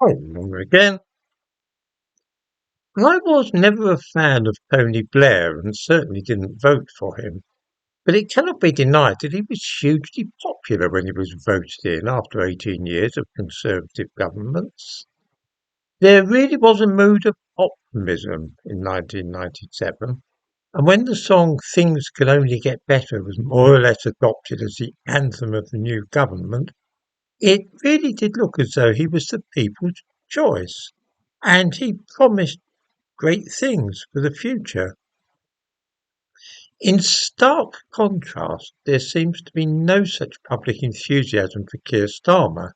Hi, remember again. I was never a fan of Tony Blair and certainly didn't vote for him, but it cannot be denied that he was hugely popular when he was voted in after 18 years of Conservative governments. There really was a mood of optimism in 1997, and when the song Things Can Only Get Better was more or less adopted as the anthem of the new government, it really did look as though he was the people's choice. And he promised great things for the future. In stark contrast, there seems to be no such public enthusiasm for Keir Starmer,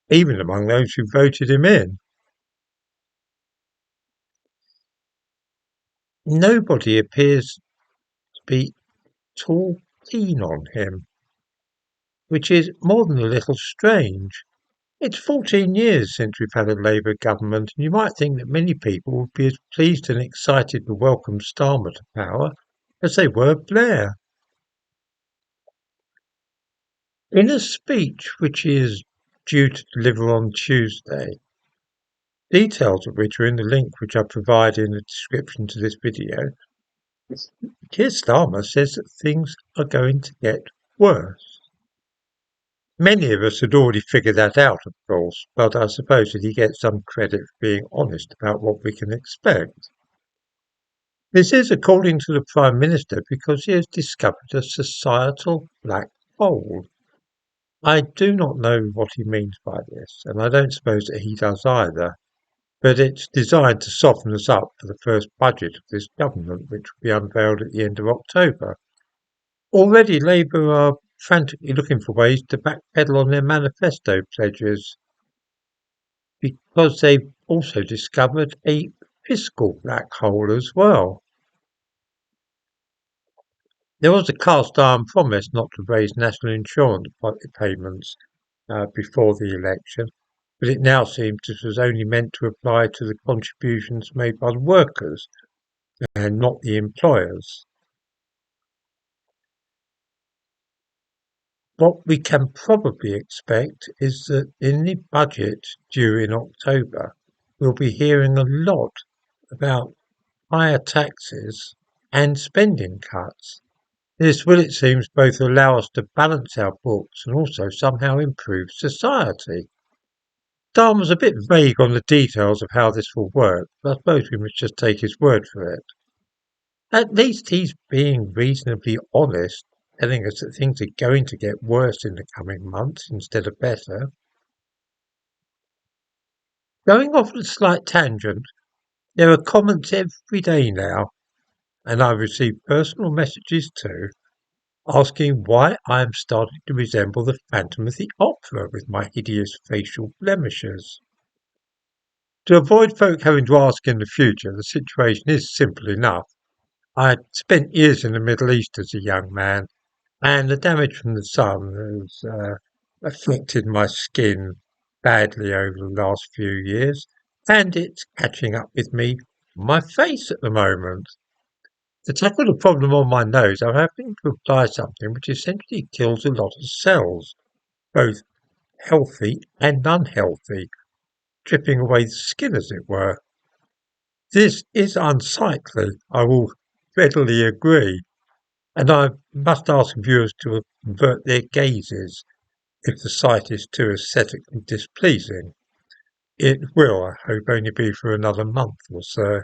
even among those who voted him in. Nobody appears to be at all keen on him, which is more than a little strange. It's 14 years since we've had a Labour government, and you might think that many people would be as pleased and excited to welcome Starmer to power as they were Blair. In a speech which he is due to deliver on Tuesday, details of which are in the link which I provide in the description to this video, Keir Starmer says that things are going to get worse. Many of us had already figured that out, of course, but I suppose that he gets some credit for being honest about what we can expect. This is according to the Prime Minister because he has discovered a societal black hole. I do not know what he means by this, and I don't suppose that he does either, but it's designed to soften us up for the first budget of this government, which will be unveiled at the end of October. Already Labour are frantically looking for ways to backpedal on their manifesto pledges because they've also discovered a fiscal black hole as well. There was a cast iron promise not to raise national insurance payments before the election, but it now seems this was only meant to apply to the contributions made by the workers and not the employers. What we can probably expect is that in the budget due in October, we'll be hearing a lot about higher taxes and spending cuts. This will, it seems, both allow us to balance our books and also somehow improve society. Darm was a bit vague on the details of how this will work, but I suppose we must just take his word for it. At least he's being reasonably honest, telling us that things are going to get worse in the coming months instead of better. Going off on a slight tangent, there are comments every day now, and I've received personal messages too, asking why I am starting to resemble the Phantom of the Opera with my hideous facial blemishes. To avoid folk having to ask in the future, the situation is simple enough. I had spent years in the Middle East as a young man, and the damage from the sun has affected my skin badly over the last few years, and it's catching up with me on my face at the moment. To tackle the problem on my nose, I'm having to apply something which essentially kills a lot of cells, both healthy and unhealthy, stripping away the skin, as it were. This is unsightly, I will readily agree, and I must ask viewers to avert their gazes if the sight is too aesthetically displeasing. It will, I hope, only be for another month or so.